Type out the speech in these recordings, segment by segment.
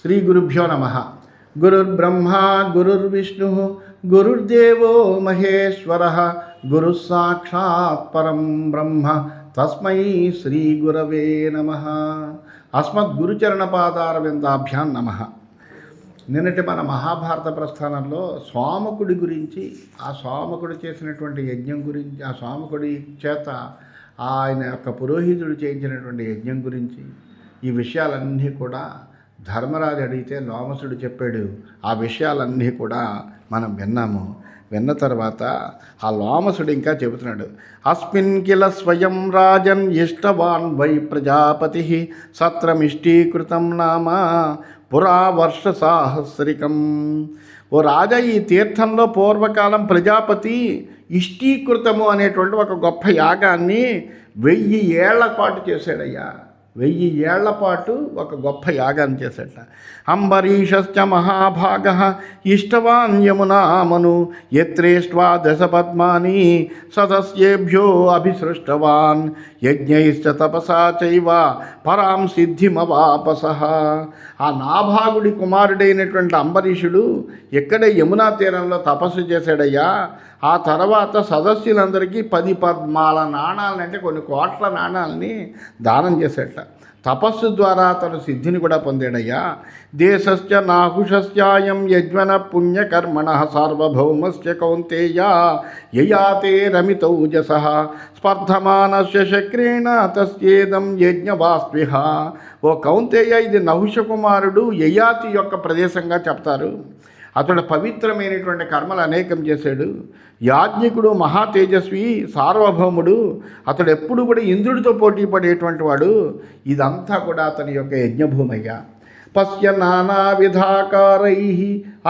శ్రీ గురుభ్యో నమః. గురుర్బ్రహ్మా గురుర్విష్ణు గురుర్దేవో మహేశ్వరః గురుః సాక్షాత్ పరం బ్రహ్మ తస్మై శ్రీ గురవే నమః. అస్మద్గురుచరణపాదారవిందాభ్యాం నమః. నిన్నటి మన మహాభారత ప్రస్థానంలో సోమకుడి గురించి, ఆ సోమకుడు చేసినటువంటి యజ్ఞం గురించి, ఆ సోమకుడి చేత ఆయన యొక్క పురోహితుడు చేయించినటువంటి యజ్ఞం గురించి, ఈ విషయాలన్నీ కూడా ధర్మరాజు అడిగితే లోమసుడు చెప్పాడు. ఆ విషయాలన్నీ కూడా మనం విన్నాము. విన్న తర్వాత ఆ లోమసుడు ఇంకా చెబుతున్నాడు. అస్మిన్ కిల స్వయం రాజన్ ఇష్టవాన్ వై ప్రజాపతి సత్రమిష్టీకృతం నామ పురా వర్ష సాహస్రికం. ఓ రాజా, ఈ తీర్థంలో పూర్వకాలం ప్రజాపతి ఇష్టీకృతము అనేటువంటి ఒక గొప్ప యాగాన్ని 1000 ఏళ్ల పాటు చేశాడయ్యా. 1000 ఏళ్ల పాటు ఒక గొప్ప యాగాన్ని చేశాట. అంబరీషశ్చ మహాభాగ ఇష్టవాన్ యమునామను యత్రేష్ట్వా దశపద్మాని సదస్యేభ్యో అభిసృష్టవాన్ యజ్ఞైశ్చ తపసా చైవ పరాం సిద్ధిమవాపసః. ఆ నాభాగుడి కుమారుడైనటువంటి అంబరీషుడు ఇక్కడే యమునా తీరంలో తపస్సు చేశాడయ్యా. ఆ తర్వాత సదస్సులందరికీ 10 పద్మాల నాణాలని, అంటే కొన్ని కోట్ల నాణాలని దానం చేసేట. తపస్సు ద్వారా తన సిద్ధిని కూడా పొందాడయ్యా. దేశశ్చ నాహుషస్యాయం యజ్వన పుణ్యకర్మణ సార్వభౌమస్య కౌంతేయ యయాతే రమితౌజసః స్పర్ధమానస్య శక్రేణ తస్యేదం యజ్ఞవాస్పిహ. ఓ కౌంతేయ, ఇది నహుష కుమారుడు యయాతి యొక్క ప్రదేశంగా చెప్తారు. అతడు పవిత్రమైనటువంటి కర్మలు అనేకం చేశాడు. యాజ్ఞికుడు మహా తేజస్వి, సార్వభౌముడు. అతడు ఎప్పుడు కూడా ఇంద్రుడితో పోటీ పడేటువంటి వాడు. ఇదంతా కూడా అతని యొక్క యజ్ఞభూమయ్య. పశ్య నానా విధాకారై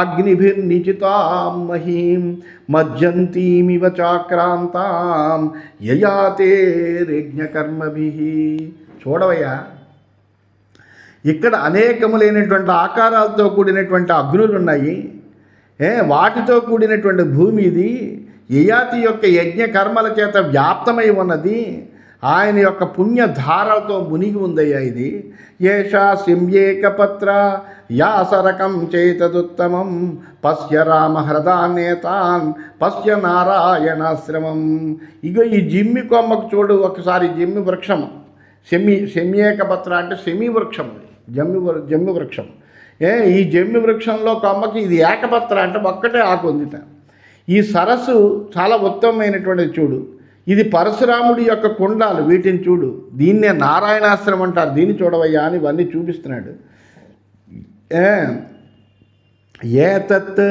అగ్నిభిర్నిచితాం మహీం మజ్జంతీమివ చాక్రాంతాం యయాతే యజ్ఞకర్మభిః. చూడవయ్యా, ఇక్కడ అనేకములైనటువంటి ఆకారాలతో కూడినటువంటి అగ్నులు ఉన్నాయి. వాటితో కూడినటువంటి భూమి ఇది. యయాతి యొక్క యజ్ఞ కర్మల చేత వ్యాప్తమై ఉన్నది. ఆయన యొక్క పుణ్యధారలతో మునిగి ఉందయ్యా ఇది. ఏషా సింయేకపత్ర యాసరకం చేతదుత్తమం పశ్య రామహృదాన్నేతాన్ పశ్య నారాయణాశ్రమం. ఇగో ఈ జిమ్మి కొమ్మకు చూడు ఒకసారి. జిమ్మి వృక్షం, శమ్యేకపత్ర అంటే శమీ వృక్షం, జమ్మి వృక్షం. ఈ జమ్మి వృక్షంలో కొమ్మకి ఇది ఏకపత్ర అంటే ఒక్కటే ఆకు ఉందిట. ఈ సరస్సు చాలా ఉత్తమమైనటువంటిది చూడు. ఇది పరశురాముడి యొక్క కుండాలు, వీటిని చూడు. దీన్నే నారాయణాశ్రమం అంటారు. దీన్ని చూడవయ్యా అని ఇవన్నీ చూపిస్తున్నాడు. ఏతత్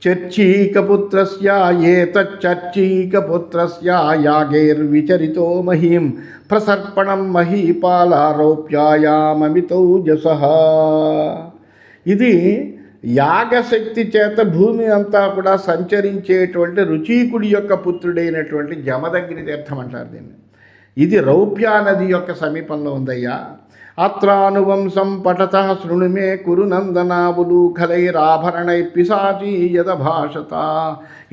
చర్చీకపుత్రస్య ఏతచ్చర్చీకపుత్రస్య యాగైర్విచరితో మహీం ప్రసర్పణం మహీపాలారోప్యాయామమితౌజసః. ఇది యాగశక్తి చేత భూమి అంతా కూడా సంచరించేటువంటి రుచీకుడి యొక్క పుత్రుడైనటువంటి జమదగ్ని తీర్థం అంటారు దీన్ని. ఇది రౌప్యా నది యొక్క సమీపంలో ఉందయ్యా. అత్రానువంశం పఠతః శృణు మే కురు నందనావులూఖలైరాభరణై పిశాచీ యదభాషత.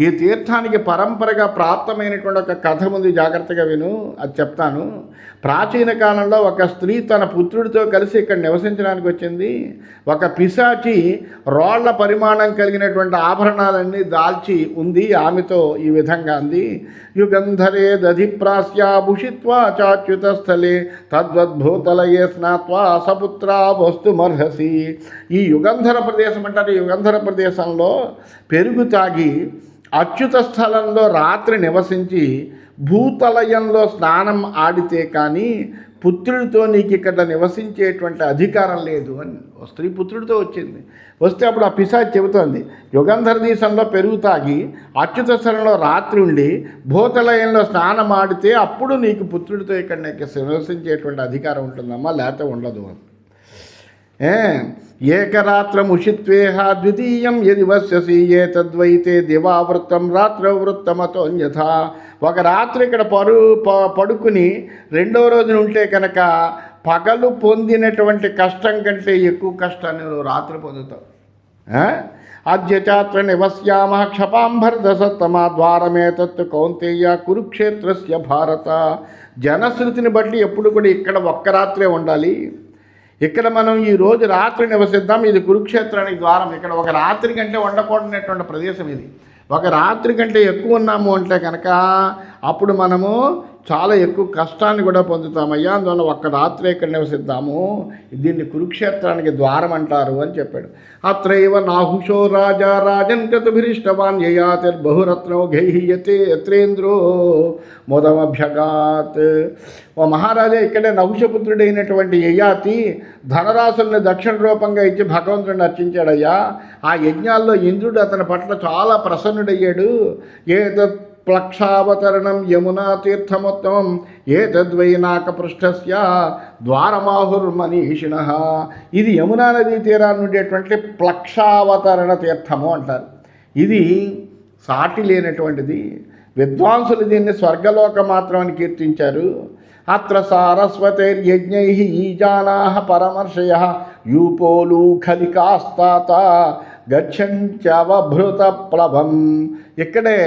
ఈ తీర్థానికి పరంపరగా ప్రాప్తమైనటువంటి ఒక కథ ఉంది, జాగ్రత్తగా విను, అది చెప్తాను. ప్రాచీన కాలంలో ఒక స్త్రీ తన పుత్రుడితో కలిసి ఇక్కడ నివసించడానికి వచ్చింది. ఒక పిశాచి రోళ్ల పరిమాణం కలిగినటువంటి ఆభరణాలన్నీ దాల్చి ఉంది. ఆమెతో ఈ విధంగా అంది. యుగంధరే దధిప్రాస్యా భుషిత్వా చాచ్యుత స్థలే తద్వద్భూతలయే స్నాత్వా సపుత్రా వస్తుమర్హసి. ఈ యుగంధర ప్రదేశం అంటారు. యుగంధర ప్రదేశంలో పెరుగు తాగి అచ్యుత స్థలంలో రాత్రి నివసించి భూతలయంలో స్నానం ఆడితే కానీ పుత్రుడితో నీకు ఇక్కడ నివసించేటువంటి అధికారం లేదు అని. స్త్రీ పుత్రుడితో వచ్చింది. వస్తే అప్పుడు ఆ పిశాచి చెబుతోంది, యుగంధర దేశంలో పెరుగు తాగి అచ్యుత స్థలంలో రాత్రి ఉండి భూతలయంలో స్నానం ఆడితే అప్పుడు నీకు పుత్రుడితో ఇక్కడ నివసించేటువంటి అధికారం ఉంటుందమ్మా, లేకపోతే ఉండదు అని. ఏకరాత్రముషిత్వేహ ద్వితీయం యది వశ్యసి ఏతద్వైతే దివావృత్తం రాత్రవృత్తమతోన్యథా. ఒక రాత్రి ఇక్కడ పడుకుని రెండవ రోజున ఉంటే కనుక పగలు పొందినటువంటి కష్టం కంటే ఎక్కువ కష్టాన్ని నువ్వు రాత్రి పొందుతావు. అద్యచాత్ర నివస్యామ క్షపాంభర్దసత్తమా ద్వారమేతత్తు కౌంతేయ కురుక్షేత్రస్య భారత. జనశ్రుతిని బట్టి ఎప్పుడు కూడా ఇక్కడ ఒక్క రాత్రే ఉండాలి. ఇక్కడ మనం ఈరోజు రాత్రి నివసిద్దాం. ఇది కురుక్షేత్రానికి ద్వారం. ఇక్కడ ఒక రాత్రి కంటే ఉండకూడనటువంటి ప్రదేశం ఇది. ఒక రాత్రి కంటే ఎక్కువ ఉన్నాము అంటే కనుక అప్పుడు మనము చాలా ఎక్కువ కష్టాన్ని కూడా పొందుతామయ్యా. అందువల్ల ఒక్క రాత్రి ఇక్కడ నివసిద్దాము. దీన్ని కురుక్షేత్రానికి ద్వారం అంటారు అని చెప్పాడు. అత్రైవ నాహుషో రాజా రాజన్ గతుభిరిష్టవాన్ యయాతిర్బహురత్నౌఘై యతే యత్రేంద్రో మోదమభ్యగాత్. ఓ మహారాజా, ఇక్కడే నహుషపుత్రుడైనటువంటి యయాతి ధనరాశుల్ని దక్షిణ రూపంగా ఇచ్చి భగవంతుడిని అర్చించాడయ్యా. ఆ యజ్ఞాల్లో ఇంద్రుడు అతని పట్ల చాలా ప్రసన్నుడయ్యాడు. ఏతత్ ప్లక్షావతరణం యమునా తీర్థమోత్తమం ఏతద్వైనాకపృష్ఠస్య ద్వారమాహుర్మనీషిణ. ఇది యమునా నదీ తీరాన్ని ఉండేటువంటి ప్లక్షావతరణ తీర్థము అంటారు. ఇది సాటి లేనటువంటిది. విద్వాంసులు దీన్ని స్వర్గలోక మాత్రమని కీర్తించారు. అత్ర సారస్వతైర్యజ్ఞై ఈజానాః పరమర్షయః యూపోలూఖలికాస్తాత గచ్చంత్యవభృత ప్లవం. ఇక్కడే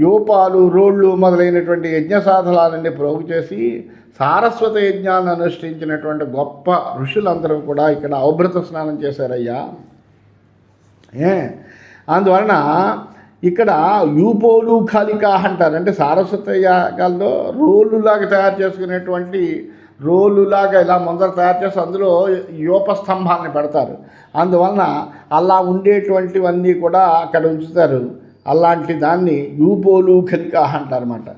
యూపాలు, రోళ్ళు మొదలైనటువంటి యజ్ఞ సాధనాలన్నీ ప్రోగు చేసి సారస్వత యజ్ఞాలను అనుష్ఠించినటువంటి గొప్ప ఋషులందరూ కూడా ఇక్కడ అవభృత స్నానం చేశారయ్యా. అందువలన ఇక్కడ యూపోలు ఖాళికా అంటారు. అంటే సారస్వత యాగాల్లో రోలులాగా తయారు చేసుకునేటువంటి రోలులాగా ఇలా ముందర తయారు చేసి అందులో యోపస్తంభాన్ని పెడతారు. అందువలన అలా ఉండేటువంటివన్నీ కూడా అక్కడ ఉంచుతారు. అలాంటి దాన్ని యూపోలు ఖలికా అంటారన్నమాట.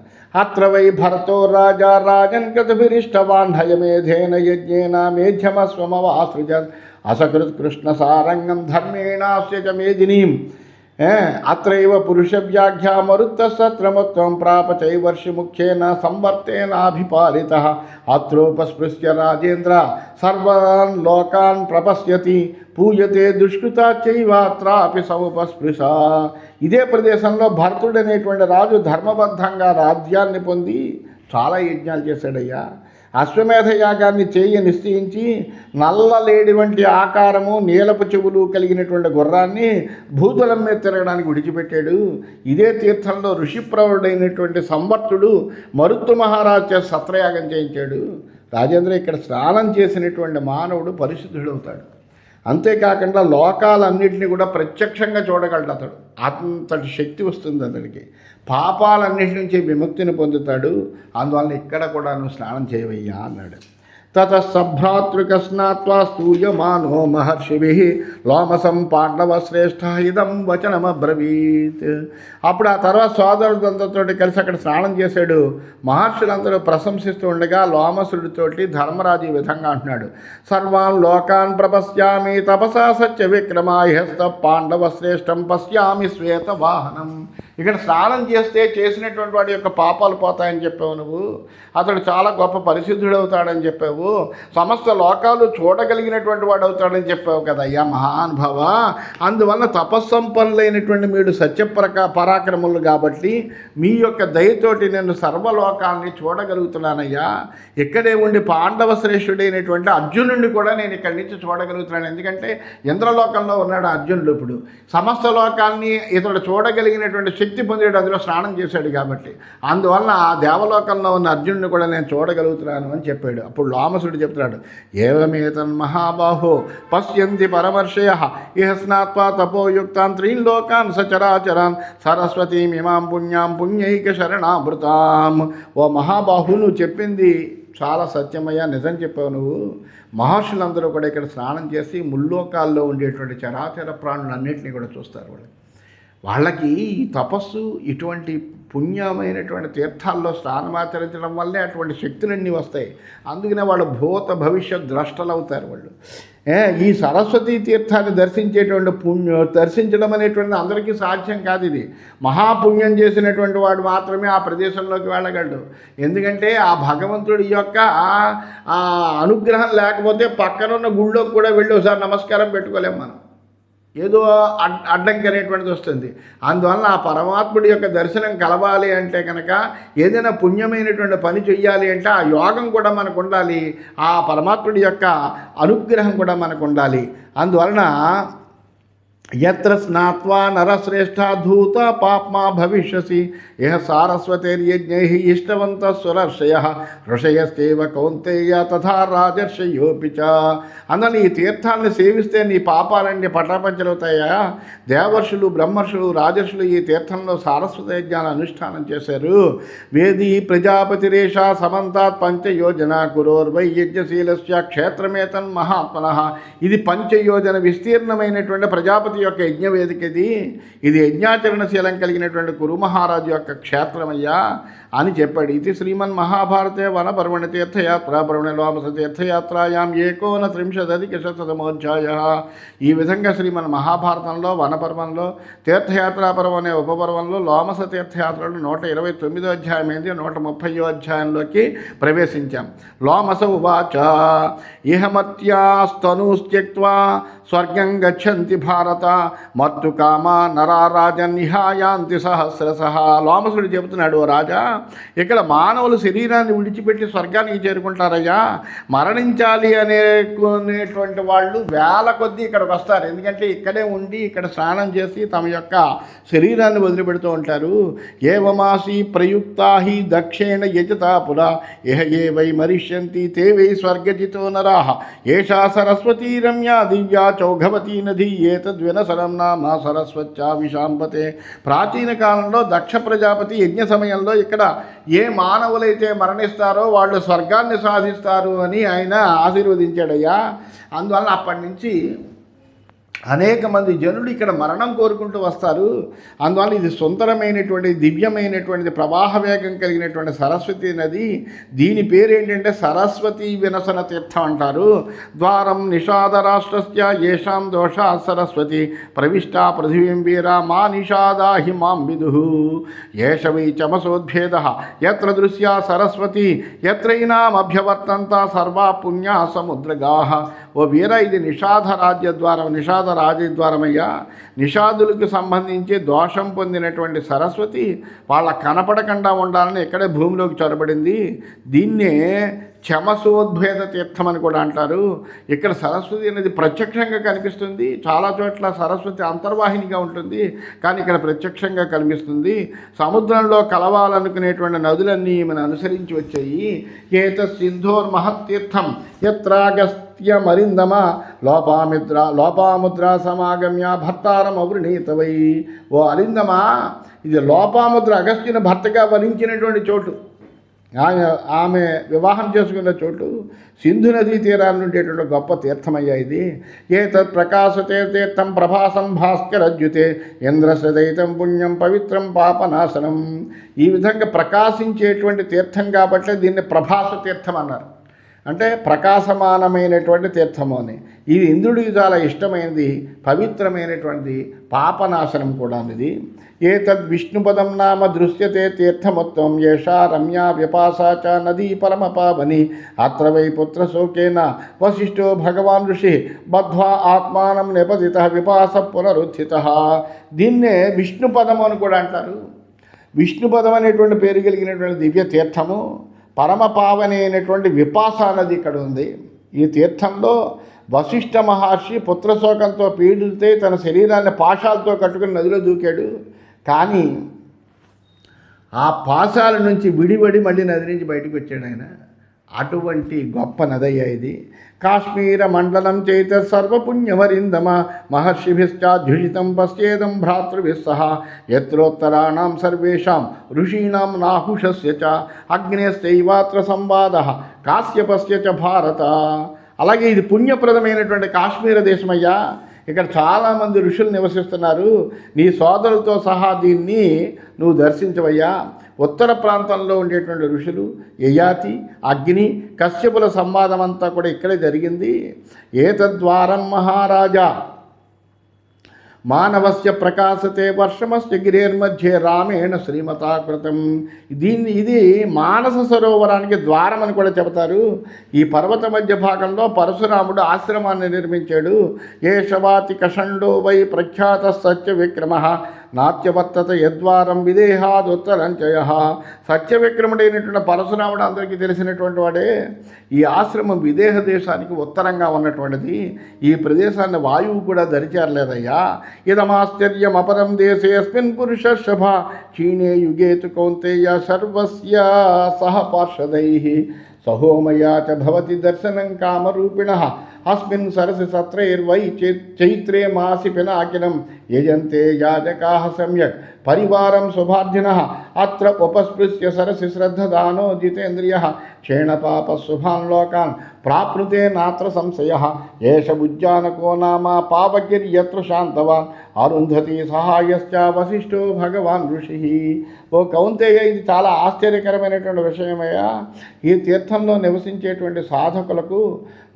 అత్ర వై భరతో రాజా రాజన్ కృతభిరిష్టవాన్ హయమేధేన యజ్ఞేన మేధ్యమస్వమవాసృజన్ అసకృత్ కృష్ణ సారంగం ధర్మేణాస్య చ మేదినీం. అత్రైవ పురుష వ్యాఖ్యా మరుత్తసత్రమత్వం ప్రాప చైవర్షి ముఖ్యేన సంవర్తేనాభిపాలిత. అత్రోపస్పృశ్య రాజేంద్ర సర్వాన్ లోకాన్ ప్రపశ్యతి పూజతే దుష్కృతాచైవాత్రాపి సముపస్పృశ. ఇదే ప్రదేశంలో భరతుడు అనేటువంటి రాజు ధర్మబద్ధంగా రాజ్యాన్ని పొంది చాలా యజ్ఞాలు చేశాడయ్యా. అశ్వమేధ యాగాన్ని నిశ్చయించి నల్లలేడి వంటి ఆకారము, నీలపు చెవులు కలిగినటువంటి గుర్రాన్ని భూతలం మీద తిరగడానికి విడిచిపెట్టాడు. ఇదే తీర్థంలో ఋషిప్రవుడైనటువంటి సంవర్తుడు మరుత్తు మహారాజు సత్రయాగం చేయించాడు. రాజేంద్ర, ఇక్కడ స్నానం చేసినటువంటి మానవుడు పరిశుద్ధుడవుతాడు. అంతేకాకుండా లోకాలన్నింటినీ కూడా ప్రత్యక్షంగా చూడగలడు అతడు. అంతటి శక్తి వస్తుంది అతడికి. పాపాలన్నింటి నుంచి విముక్తిని పొందుతాడు. అందువల్ల ఇక్కడ కూడా నువ్వు స్నానం చేయవయ్యా అన్నాడు. తత సభ్రాతృక స్నాత్వా స్తూయమానో మహర్షిభిః లోమసం పాండవ శ్రేష్ఠ ఇదం వచనమబ్రవీత్. అప్పుడు ఆ తర్వాత సోదరులందరితో కలిసి అక్కడ స్నానం చేశాడు. మహర్షులందరూ ప్రశంసిస్తూ ఉండగా లోమసుడితోటి ధర్మరాజు ఈ విధంగా అంటున్నాడు. సర్వాన్ లోకాన్ ప్రపశ్యామి తపసా సత్య విక్రమాహస్త పాండవ శ్రేష్టం పశ్యామి శ్వేత వాహనం. ఇక్కడ స్నానం చేస్తే చేసినటువంటి వాడి యొక్క పాపాలు పోతాయని చెప్పావు నువ్వు. అతడు చాలా గొప్ప పరిశుద్ధుడవుతాడని చెప్పావు. సమస్త లోకాలు చూడగలిగినటువంటి వాడు అవుతాడని చెప్పావు కదా అయ్యా మహానుభావ. అందువల్ల తపస్సంపన్నులైనటువంటి మీరు పరాక్రములు కాబట్టి మీ యొక్క దయతోటి నేను సర్వలోకాన్ని చూడగలుగుతున్నానయ్యా. ఇక్కడే ఉండి పాండవ శ్రేష్ఠుడైనటువంటి అర్జునుడిని కూడా నేను ఇక్కడి నుంచి చూడగలుగుతున్నాను. ఎందుకంటే ఇంద్రలోకంలో ఉన్నాడు అర్జునుడు. ఇప్పుడు సమస్త లోకాన్ని ఇతడు చూడగలిగినటువంటి శక్తి పొందాడు, అందులో స్నానం చేశాడు కాబట్టి. అందువల్ల ఆ దేవలోకంలో ఉన్న అర్జునుడిని కూడా నేను చూడగలుగుతున్నాను అని చెప్పాడు. అప్పుడు లోమసుడు చెప్తున్నాడు, ఏవమేతన్ మహాబాహో పశ్యంతి పరమర్షయః ఇహ స్నాత్వా తపోయుక్తాన్ త్రీన్ లోకాన్ సచరాచరాన్ సరస్వతీమిమాం పుణ్యాం పుణ్యైక శరణామృతాం. ఓ మహాబాహు, నువ్వు చెప్పింది చాలా సత్యమయ్యా, నిజం చెప్పావు నువ్వు. మహర్షులందరూ కూడా ఇక్కడ స్నానం చేసి ముల్లోకాల్లో ఉండేటువంటి చరాచర ప్రాణులన్నింటినీ కూడా చూస్తారు. వాళ్ళకి ఈ తపస్సు ఇటువంటి పుణ్యమైనటువంటి తీర్థాల్లో స్నానమాచరించడం వల్లే అటువంటి శక్తులన్నీ వస్తాయి. అందుకనే వాళ్ళు భూత భవిష్యత్ ద్రష్టలు అవుతారు వాళ్ళు. ఈ సరస్వతీ తీర్థాన్ని దర్శించడం అనేటువంటి అందరికీ సాధ్యం కాదు. ఇది మహాపుణ్యం చేసినటువంటి వాడు మాత్రమే ఆ ప్రదేశంలోకి వెళ్ళగలడు. ఎందుకంటే ఆ భగవంతుడి యొక్క అనుగ్రహం లేకపోతే పక్కనున్న గుళ్ళోకి కూడా వెళ్ళి ఒకసారి నమస్కారం పెట్టుకోలేం మనం. ఏదో అడ్డంకి అనేటువంటిది వస్తుంది. అందువల్ల ఆ పరమాత్ముడి యొక్క దర్శనం కలవాలి అంటే కనుక ఏదైనా పుణ్యమైనటువంటి పని చెయ్యాలి అంటే ఆ యోగం కూడా మనకు ఉండాలి, ఆ పరమాత్ముడి యొక్క అనుగ్రహం కూడా మనకు ఉండాలి. అందువలన यत्र स्नात्वा नरश्रेष्ठा धूत पाप्मा भविष्यसि यह सारस्वतेर्यज्ञैः इष्टवन्तः सुरर्षयः ఋషయస్తేవ కౌంతేయ తథా రాజర్షయోపి చ. అందువల్ల ఈ తీర్థాలను సేవిస్తే నీ పాపాలన్నీ పటాపంచలవుతాయా. దేవర్షులు, బ్రహ్మర్షులు, రాజర్షులు ఈ తీర్థంలో సారస్వత యజ్ఞాన్ని అనుష్ఠానం చేశారు. వేదీ ప్రజాపతిరేష సమంతాత్ పంచయోజన కురోర్వై యజ్ఞశీలస్య క్షేత్రమేతన్ మహాత్మనః. ఇది పంచయోజన విస్తీర్ణమైనటువంటి ప్రజాపతి యొక్క యజ్ఞవేదిక. ఇది యజ్ఞాచరణశీలం కలిగినటువంటి కురు మహారాజు యొక్క క్షేత్రమయ్యా అని చెప్పాడు. ఇది శ్రీమన్ మహాభారతే వనపర్వణి తీర్థయాత్రా పర్వణి లోమస తీర్థయాత్రాయాం 19-శతమోధ్యాయ. ఈ విధంగా శ్రీమన్ మహాభారతంలో వనపర్వంలో, తీర్థయాత్రా పర్వం అనే ఉపపర్వంలో, లోమస తీర్థయాత్రలో 129వ అధ్యాయమైంది. 130వ అధ్యాయంలోకి ప్రవేశించాం. లోమస ఉవాచ ఇహమత్యాస్తనూస్త్యక్త్వా స్వర్గం గచ్చంతి భారత మత్తు కామ నరారాజన్నిహాయాంతి సహస్రశః. లోమసుడు చెబుతున్నాడు, ఓ రాజా, ఇక్కడ మానవులు శరీరాన్ని విడిచిపెట్టి స్వర్గానికి చేరుకుంటారయ్యా. మరణించాలి అనేటువంటి వాళ్ళు వేల కొద్దీ ఇక్కడికి వస్తారు. ఎందుకంటే ఇక్కడే ఉండి ఇక్కడ స్నానం చేసి తమ యొక్క శరీరాన్ని వదిలిపెడుతూ ఉంటారు. ఏవమాసి ప్రయుక్తా హి దక్షేణ యజతా పురా ఇహ ఏ వై మరిష్యంతి తే వై స్వర్గజితో నరాః ఏషా సరస్వతీ రమ్యా దివ్యా చౌఘవతీ నది ఏతద్వినసరం నామ సరస్వత్యా విశాంపతే. ప్రాచీన కాలంలో దక్ష ప్రజాపతి యజ్ఞ సమయంలో ఇక్కడ ఏ మానవులైతే మరణిస్తారో వాళ్ళు స్వర్గాన్ని సాధిస్తారు అని ఆయన ఆశీర్వదించాడయ్యా. అందువల్ల అప్పటి నుంచి అనేక మంది జనులు ఇక్కడ మరణం కోరుకుంటూ వస్తారు. అందువల్ల ఇది సుందరమైనటువంటి దివ్యమైనటువంటిది ప్రవాహ వేగం కలిగినటువంటి సరస్వతి నది. దీని పేరు ఏంటంటే సరస్వతీ వినసన తీర్థం అంటారు. ద్వారం నిషాద రాష్ట్రస్య ఏషాం దోషా సరస్వతి ప్రవిష్టా పృథివీం వీర మా నిషాదా హి మాం విదుః ఏష వై చమసోద్భేద యత్ర దృశ్యా సరస్వతి యత్రైనామభ్యవర్తంత సర్వా పుణ్యా సముద్రగాః. ఓ వీర, ఇది నిషాద రాజ్యద్వారం, నిషాద రాజద్వారమయ్యా. నిషాదులకు సంబంధించి దోషం పొందినటువంటి సరస్వతి వాళ్ళ కనపడకుండా ఉండాలని ఇక్కడే భూమిలోకి చొరబడింది. దీన్నే చమసోద్భేద తీర్థం అని కూడా అంటారు. ఇక్కడ సరస్వతి అనేది ప్రత్యక్షంగా కనిపిస్తుంది. చాలా చోట్ల సరస్వతి అంతర్వాహినిగా ఉంటుంది, కానీ ఇక్కడ ప్రత్యక్షంగా కనిపిస్తుంది. సముద్రంలో కలవాలనుకునేటువంటి నదులన్నీ మనం అనుసరించి వచ్చాయి. ఏత సింధోర్మహత్తీర్థం యత్రాగస్త్యమరిందమ లోపాముద్రా సమాగమ్య భర్తారం అవృణీతవై. ఓ అరిందమా, ఇది లోపాముద్ర అగస్త్యుని భర్తగా వరించినటువంటి చోటు. ఆమె వివాహం చేసుకున్న చోటు సింధు నదీ తీరాన్ని ఉండేటువంటి గొప్ప తీర్థమయ్యా ఇది. ఏతత్ ప్రకాశతే తీర్థం ప్రభాసం భాస్కరజ్యుతే ఇంద్రసదైతం పుణ్యం పవిత్రం పాపనాశనం. ఈ విధంగా ప్రకాశించేటువంటి తీర్థం కాబట్టి దీన్ని ప్రభాస తీర్థం అన్నారు. అంటే ప్రకాశమానమైనటువంటి తీర్థము అని. ఇది ఇంద్రుడికి చాలా ఇష్టమైనది, పవిత్రమైనటువంటిది, పాపనాశనం కూడా ఇది. ఏతద్ విష్ణుపదం నామ దృశ్యతే తీర్థమత్వం ఏషా రమ్యా వ్యపాసా చ నదీ పరమ పావని అత్ర వై పుత్రశోకేన వశిష్ఠో భగవాన్ ఋషి బద్ధ్వా ఆత్మానం నిపతిత విపాస పునరుత్థిత. దీన్నే విష్ణుపదం అని కూడా అంటారు. విష్ణుపదం అనేటువంటి పేరు కలిగినటువంటి దివ్య తీర్థము, పరమ పావని అయినటువంటి విపాస నది ఇక్కడ ఉంది. ఈ తీర్థంలో వశిష్ఠ మహర్షి పుత్రశోకంతో పీడితే తన శరీరాన్ని పాశాలతో కట్టుకుని నదిలో దూకాడు. కానీ ఆ పాశాల నుంచి విడివడి మళ్ళీ నది నుంచి బయటకు వచ్చాడు ఆయన. అటువంటి గొప్ప నదయ్య ఇది. కాశ్మీర మండలం చైత సర్వపుణ్యవరిందమ మహర్షిభిశ్చాధ్యుషితం పశ్చేదం భ్రాతృభిः సహ యత్రోత్తరాణం సర్వేషాం ఋషీణాం నాహుషస్య చ అగ్నేశ్చైవాత్ర సంవాదః కాశ్యపస్య చ భారత. అలాగే ఇది పుణ్యప్రదమైనటువంటి కాశ్మీర దేశమయ్యా. ఇక్కడ చాలామంది ఋషులు నివసిస్తున్నారు. నీ సోదరులతో సహా దీన్ని నువ్వు దర్శించవయ్యా. ఉత్తర ప్రాంతంలో ఉండేటువంటి ఋషులు యయాతి, అగ్ని, కశ్యపుల సంవాదం అంతా కూడా ఇక్కడే జరిగింది. ఏతద్వారం మహారాజా మానవస్య ప్రకాశతే వర్షమస్య గిరేర్మధ్యే రామేణ శ్రీమతాకృతం. ఇది మానస సరోవరానికి ద్వారం అని కూడా చెబుతారు. ఈ పర్వత మధ్య భాగంలో పరశురాముడు ఆశ్రమాన్ని నిర్మించాడు. ఏషవాతి కషండో వై ప్రఖ్యాత సత్య విక్రమ నాట్యవర్తత యద్వారం విదేహాదుత్తరంచయ. సత్యవిక్రముడైనటువంటి పరశురాముడు అందరికీ తెలిసినటువంటి వాడే. ఈ ఆశ్రమం విదేహ దేశానికి ఉత్తరంగా ఉన్నటువంటిది. ఈ ప్రదేశాన్ని వాయువు కూడా దరిచేరలేదయ్యా. ఇదమాశ్చర్యం అపరం దేశే అస్మిన్ పురుషశభ క్షీణే యుగేతు కౌంతేయ సర్వస్య సహ పార్షదైః సహోమయా చ భవతి దర్శనం కామరూపిణః అస్మిన్ సరసి సత్రైర్వై చైత్రే మాసి పినాకినం యజంతే యాజకాః సమ్యక్ పరివారం శుభార్ధినః అత్ర ఉపస్పృశ్య సరసి శ్రద్ధదానో జితేంద్రియః క్షేణపాప శుభాన్ లోకాన్ ప్రాప్నుతే నాత్ర సంశయః ఏష ఉజ్జానకో నామ పావకిర్యత్ర శాంతవాన్ అరుంధతి సహాయశ్చ వశిష్ఠో భగవాన్ ఋషిః. ఓ కౌంతేయ, ఇది చాలా ఆశ్చర్యకరమైనటువంటి విషయమయ్యా. ఈ తీర్థంలో నివసించేటువంటి సాధకులకు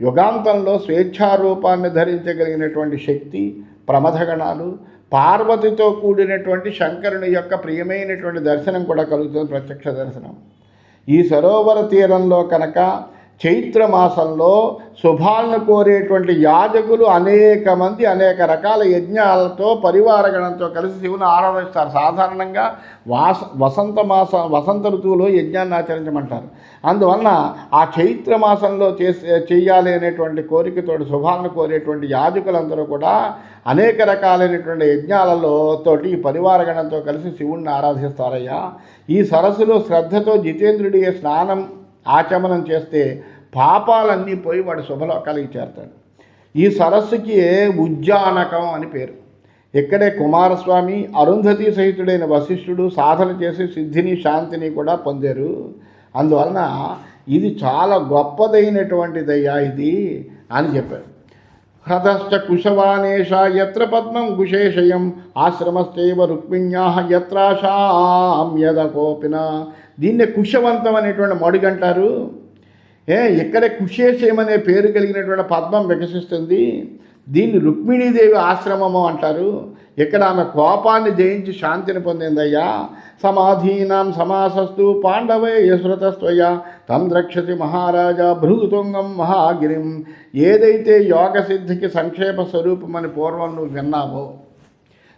యుగాంతంలో స్వేచ్ఛారూపాన్ని ధరించగలిగినటువంటి శక్తి, ప్రమథగణాలు, పార్వతితో కూడినటువంటి శంకరుని యొక్క ప్రియమైనటువంటి దర్శనం కూడా కలుగుతుంది, ప్రత్యక్ష దర్శనం. ఈ సరోవర తీరంలో కనుక చైత్రమాసంలో శుభాలను కోరేటువంటి యాజకులు అనేక మంది అనేక రకాల యజ్ఞాలతో పరివారగణంతో కలిసి శివుని ఆరాధిస్తారు. సాధారణంగా వసంత ఋతువులో యజ్ఞాన్ని ఆచరించమంటారు. అందువలన ఆ చైత్రమాసంలో చేయాలి అనేటువంటి కోరికతోటి శుభాలను కోరేటువంటి యాజకులందరూ కూడా అనేక రకాలైనటువంటి యజ్ఞాలలో తోటి పరివారగణంతో కలిసి శివుణ్ణి ఆరాధిస్తారయ్యా. ఈ సరస్సులో శ్రద్ధతో జితేంద్రుడి స్నానం ఆచమనం చేస్తే పాపాలన్నీ పోయి వాడు శుభలోకాలకి చేరతాడు. ఈ సరస్సుకి ఉజ్జానకం అని పేరు. ఇక్కడే కుమారస్వామి, అరుంధతి సహితుడైన వశిష్ఠుడు సాధన చేసి సిద్ధిని శాంతిని కూడా పొందారు. అందువలన ఇది చాలా గొప్పదైనటువంటిదయ్యా ఇది అని చెప్పారు. హ్రదశ్చ కుశవానేష యత్ర పద్మం కుశేషయం ఆశ్రమస్తేవ రుక్మిణ్యాః యత్రాశామ్యదకోపిన. దీన్నే కుశవంతం అనేటువంటి మడుగంటారు. ఇక్కడే కుశేషయం అనే పేరు కలిగినటువంటి పద్మం వికసిస్తుంది. దీన్ని రుక్మిణీదేవి ఆశ్రమము అంటారు. ఇక్కడ ఆమె కోపాన్ని జయించి శాంతిని పొందిందయ్యా. సమాధీనాం సమాసస్తు పాండవే యశ్రుతస్త్వయ తం ద్రక్షతి మహారాజా భృగుతుంగం మహాగిరిం. ఏదైతే యోగసిద్ధికి సంక్షేప స్వరూపమని పూర్వం నువ్వు విన్నావో,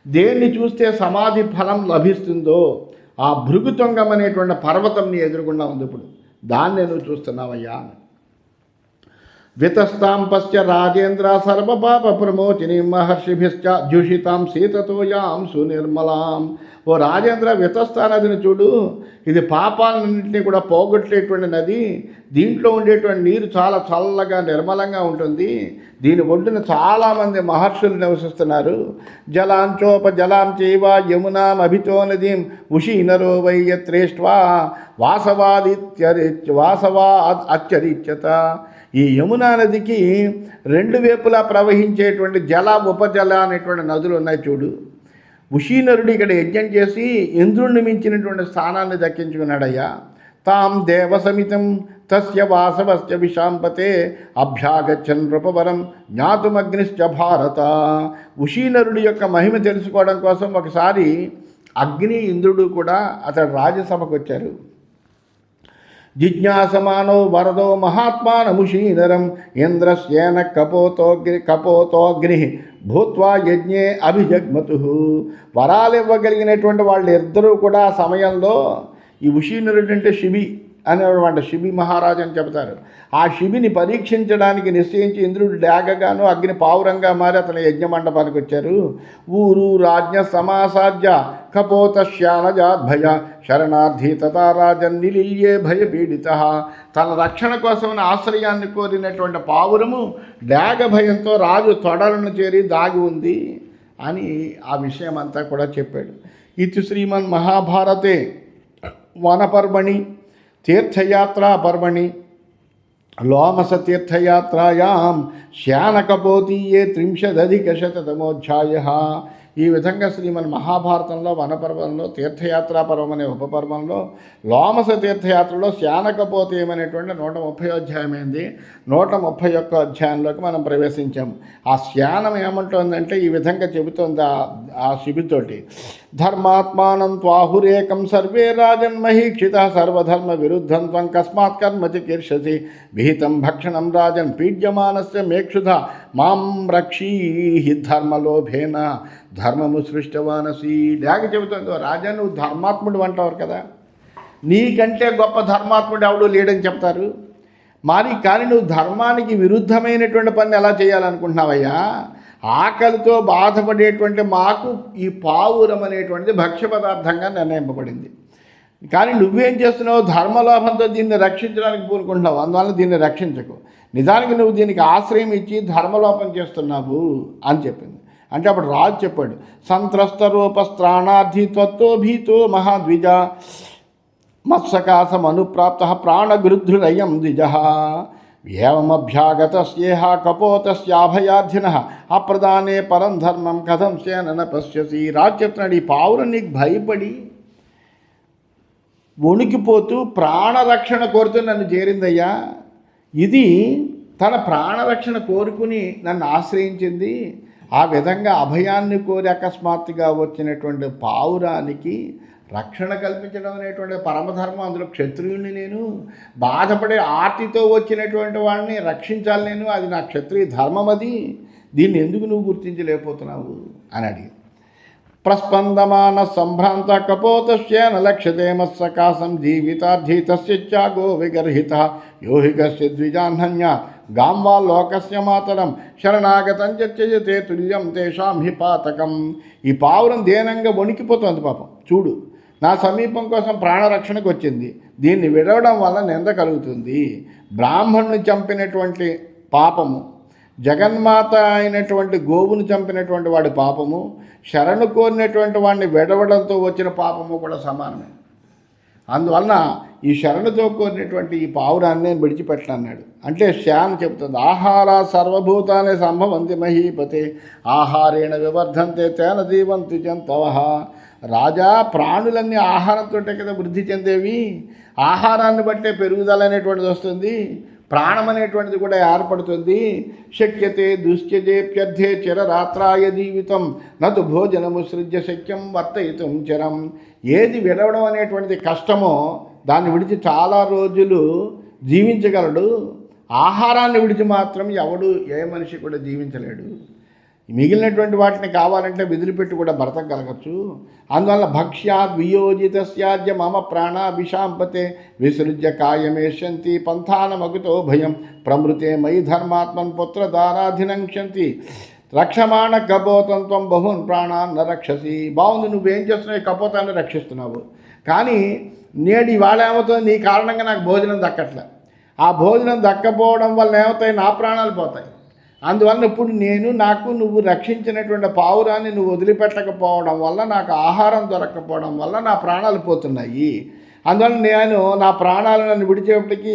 దేన్ని చూస్తే సమాధి ఫలం లభిస్తుందో ఆ భృగుతుంగం అనేటువంటి పర్వతం నీ ఎదురుగుండా ఉంది. ఇప్పుడు దాన్ని నువ్వు చూస్తున్నావయ్యా. వితస్తాం పశ్చ రాజేంద్ర సర్వపాప ప్రమోచిని మహర్షిభిశ్చ జుషితాం సీతతోయాం సునిర్మలాం. ఓ రాజేంద్ర, వితస్తా నదిని చూడు. ఇది పాపాలన్నింటినీ కూడా పోగొట్టేటువంటి నది. దీంట్లో ఉండేటువంటి నీరు చాలా చల్లగా నిర్మలంగా ఉంటుంది. దీని ఒడ్డున చాలామంది మహర్షులు నివసిస్తున్నారు. జలాంచోప జలాం చైవ యమునాం అభితో నదీం ఉషీనరో వై యత్రేష్ట్వా వాసవా అచ్చరిచ్యత. ఈ యమునా నదికి రెండు వైపులా ప్రవహించేటువంటి జల ఉపజల అనేటువంటి నదులు ఉన్నాయి చూడు. ఉషీనరుడు ఇక్కడ యజ్ఞం చేసి ఇంద్రుణ్ణి మించినటువంటి స్థానాన్ని దక్కించుకున్నాడయ్యా. తాం దేవసమితం తస్య వాసవస్య విశాంపతే అభ్యాగచ్చన్ నృపవరం జ్ఞాతుమగ్నిశ్చ భారత. ఉషీనరుడి యొక్క మహిమ తెలుసుకోవడం కోసం ఒకసారి అగ్ని, ఇంద్రుడు కూడా అతడు రాజ్యసభకు వచ్చారు. జిజ్ఞాసమానో వరదో మహాత్మానముషీనరం ఇంద్రస్యేన కపోతోగ్ని భూత్వా యజ్ఞే అభిజగ్మతు. వరాలివ్వగలిగినటువంటి వాళ్ళు ఇద్దరూ కూడా ఆ సమయంలో, ఈ ఉషీనరుడు అంటే శిబి అనేవాడు, శిబి మహారాజు అని చెబుతారు. ఆ శిబిని పరీక్షించడానికి నిశ్చయించి ఇంద్రుడు డాగగాను అగ్ని పావురంగా మారి అతని యజ్ఞ మండపానికి వచ్చారు. ఊరు రాజ్ఞ సమాసాధ్య కపోత శ్యానజాద్భయ శరణార్థి తథా రాజన్ నిలీయే భయపీడిత. తన రక్షణ కోసం ఆశ్రయాన్ని కోరినటువంటి పావురము డాగ భయంతో రాజు తొడలను చేరి దాగి ఉంది అని ఆ విషయం అంతా కూడా చెప్పాడు. ఇది శ్రీమన్ మహాభారతే వనపర్వణి తీర్థయాత్రా పర్వణి లోమస తీర్థయాత్రాయాం శ్యానకపోతీయే 30,000 ఈ విధంగా శ్రీమన్ మహాభారతంలో వనపర్వంలో తీర్థయాత్రా పర్వం అనే ఉపపర్వంలో లోమస తీర్థయాత్రలో శ్యానకపోతీయం అనేటువంటి 130వ అధ్యాయమైంది. 131వ అధ్యాయంలోకి మనం ప్రవేశించాం. ఆ శ్యానం ఏమంటుందంటే ఈ విధంగా చెబుతోంది ఆ శిబితోటి. ధర్మాత్మానం త్వాహురేకం సర్వే రాజన్మహీక్షిత సర్వధర్మ విరుద్ధం త్వం కస్మాత్ కర్మ చికీర్షసి విహితం భక్షణం రాజన్ పీడ్యమానస్య మేక్షుధ మాం రక్షీ ధర్మలోభేన ధర్మము సృష్టవానసి. లేక చెబుతుంది, రాజా నువ్వు ధర్మాత్ముడు అంటావు కదా, నీకంటే గొప్ప ధర్మాత్ముడు ఎవడు లేడని చెప్తారు. మరి కానీ నువ్వు ధర్మానికి విరుద్ధమైనటువంటి పని ఎలా చేయాలనుకుంటున్నావయ్యా? ఆకలితో బాధపడేటువంటి మాకు ఈ పావురం అనేటువంటిది భక్ష్య పదార్థంగా నిర్ణయింపబడింది. కానీ నువ్వేం చేస్తున్నావు? ధర్మలోభంతో దీన్ని రక్షించడానికి పూనుకుంటున్నావు, అందువల్ల దీన్ని రక్షించకు. నిజానికి నువ్వు దీనికి ఆశ్రయం ఇచ్చి ధర్మలోపం చేస్తున్నావు అని చెప్పింది. అంటే అప్పుడు రాజు చెప్పాడు, సంత్రస్త రూపస్త్రాణార్థి త్వత్తో భీతో మహాద్విజ మత్సకాసం అనుప్రాప్త ప్రాణగృద్ధురయం ద్విజ ఏమభ్యాగతస్యేహ కపోతస్యాభయార్థిన అప్రదానే పరం ధర్మం కథం సేన పశ్యసి. రాజు చెప్తున్నాడు, ఈ పావురం నీకు భయపడి వణికిపోతూ ప్రాణరక్షణ కోరుతూ నన్ను చేరిందయ్యా. ఇది తన ప్రాణరక్షణ కోరుకుని నన్ను ఆశ్రయించింది. ఆ విధంగా అభయాన్ని కోరి అకస్మాత్తుగా వచ్చినటువంటి పావురానికి రక్షణ కల్పించడం అనేటువంటి పరమధర్మం. అందులో క్షత్రియుడిని నేను, బాధపడే ఆర్తితో వచ్చినటువంటి వాడిని రక్షించాలి నేను, అది నా క్షత్రియ ధర్మం. అది దీన్ని ఎందుకు నువ్వు గుర్తించలేకపోతున్నావు అని అడిగి, ప్రస్పందమాన సంభ్రాంత కపోతస్యేన లక్ష్యతే మత్సకాసం జీవితార్థితస్యాగో విగర్హిత యోహికస్య ద్విజాన్హన్య గాంవా లోకస్య మాతరం శరణాగతం చర్చయతే తుల్యం తేషాం హి పాతకం. ఈ పావురం దేనంగా వణికిపోతుంది పాపం. చూడు, నా సమీపం కోసం ప్రాణరక్షణకు వచ్చింది, దీన్ని విడవడం వల్ల నింద కలుగుతుంది. బ్రాహ్మణుని చంపినటువంటి పాపము, జగన్మాత అయినటువంటి గోవును చంపినటువంటి వాడి పాపము, శరణు కోరినటువంటి వాడిని విడవడంతో వచ్చిన పాపము కూడా సమానమే. అందువలన ఈ శరణుతో కోరినటువంటి ఈ పావురాన్ని నేను విడిచిపెట్టనన్నాడు. అంటే శాన్ చెబుతుంది, ఆహార సర్వభూతాన్ని సంభవంతి మహీపతే ఆహారేణ వివర్ధంతే తేన జీవంతి జంతవ. రాజా, ప్రాణులన్నీ ఆహారంతో కదా వృద్ధి చెందేవి. ఆహారాన్ని బట్టే పెరుగుదల అనేటువంటిది వస్తుంది, ప్రాణం అనేటువంటిది కూడా ఏర్పడుతుంది. శక్యతే దుశ్చజేప్యర్థే చిరరాత్రాయ జీవితం నతు భోజనము సృజ్య శక్యం వర్తయితం చరం. ఏది విడవడం అనేటువంటిది కష్టమో దాన్ని విడిచి చాలా రోజులు జీవించగలడు. ఆహారాన్ని విడిచి మాత్రం ఎవడు ఏ మనిషి కూడా జీవించలేడు. మిగిలినటువంటి వాటిని కావాలంటే విదిలిపెట్టి కూడా బ్రతకగలగచ్చు. అందువల్ల భక్ష్యాద్ వియోజిత స్యాజ్య మమ ప్రాణాభిషాంపతే విసృజ్య కాయమేష్యంతి పంథానమగుతో భయం ప్రమృతే మయి ధర్మాత్మన్ పుత్రదారాధినంక్షంతి రక్షమాణ కపోతంత్వం బహున్ ప్రాణాన్న రక్షసి. బాగుంది, నువ్వేం చేస్తున్నావు? కపోతాన్ని రక్షిస్తున్నావు. కానీ నేడు ఇవాళ ఏమవుతుంది? నీ కారణంగా నాకు భోజనం దక్కట్లే. ఆ భోజనం దక్కపోవడం వల్ల ఏమవుతాయి? నా ప్రాణాలు పోతాయి. అందువల్ల ఇప్పుడు నువ్వు రక్షించినటువంటి పావురాన్ని నువ్వు వదిలిపెట్టకపోవడం వల్ల, నాకు ఆహారం దొరకకపోవడం వల్ల నా ప్రాణాలు పోతున్నాయి. అందువల్ల నా ప్రాణాలు నన్ను విడిచేపటికి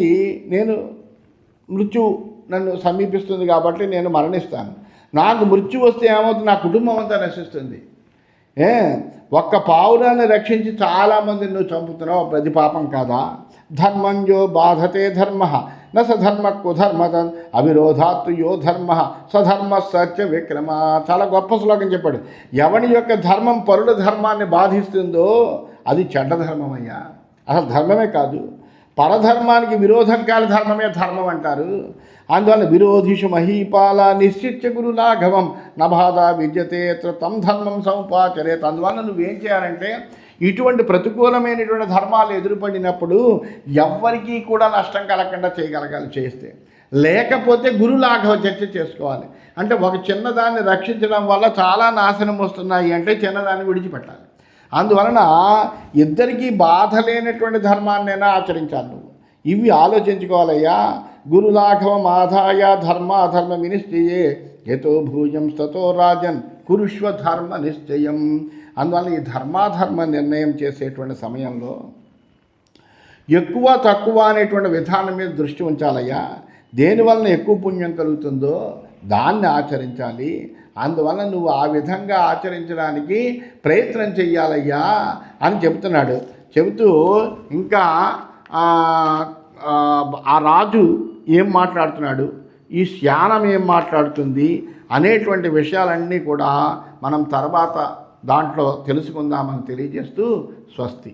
మృత్యు నన్ను సమీపిస్తుంది కాబట్టి నేను మరణిస్తాను. నాకు మృత్యు వస్తే ఏమవుతుంది? నా కుటుంబం అంతా నశిస్తుంది. ఒక్క పావురాన్ని రక్షించి చాలామందిని నువ్వు చంపుతున్నావు, ప్రతి పాపం కాదా? ధర్మంజో బాధతే ధర్మ న సధర్మ కుధర్మతన్ అవిరోధాత్తు యో ధర్మ సధర్మ సత్య విక్రమ. చాలా గొప్ప శ్లోకం చెప్పాడు. ఎవని యొక్క ధర్మం పరుల ధర్మాన్ని బాధిస్తుందో అది చెడ్డ ధర్మమయ్యా, అసలు ధర్మమే కాదు. పరధర్మానికి విరోధం కాని ధర్మమే ధర్మం అంటారు. అందువల్ల విరోధిషు మహీపాల నిశ్చిత్య గురు లాఘవం నబాధ విద్యతే తం ధర్మం సముపాచరేత్. అందువల్ల నువ్వేం చేయాలంటే, ఇటువంటి ప్రతికూలమైనటువంటి ధర్మాలు ఎదురుపడినప్పుడు ఎవ్వరికీ కూడా నష్టం కలగకుండా చేయగలగాలి చేస్తే. లేకపోతే గురు లాఘవ చర్చ చేసుకోవాలి. అంటే ఒక చిన్నదాన్ని రక్షించడం వల్ల చాలా నాశనం వస్తున్నాయి అంటే చిన్నదాన్ని విడిచిపెట్టాలి. అందువలన ఇద్దరికీ బాధ లేనటువంటి ధర్మాన్నైనా ఆచరించాలి నువ్వు. ఇవి ఆలోచించుకోవాలయ్యా. గురులాఘవం ఆదాయ ధర్మాధర్మ నిశ్చయే యతో భూయం తతో రాజన్ కురుష్వ ధర్మ నిశ్చయం. అందువల్ల ఈ ధర్మాధర్మ నిర్ణయం చేసేటువంటి సమయంలో ఎక్కువ తక్కువ అనేటువంటి విధానం మీద దృష్టి ఉంచాలయ్యా. దేనివలన ఎక్కువ పుణ్యం కలుగుతుందో దాన్ని ఆచరించాలి. అందువల్ల నువ్వు ఆ విధంగా ఆచరించడానికి ప్రయత్నం చెయ్యాలయ్యా అని చెబుతున్నాడు. చెబుతూ ఇంకా ఆ రాజు ఏం మాట్లాడుతున్నాడు, ఈ శ్యానం ఏం మాట్లాడుతుంది అనేటువంటి విషయాలన్నీ కూడా మనం తర్వాత దాంట్లో తెలుసుకుందామని తెలియజేస్తూ స్వస్తి.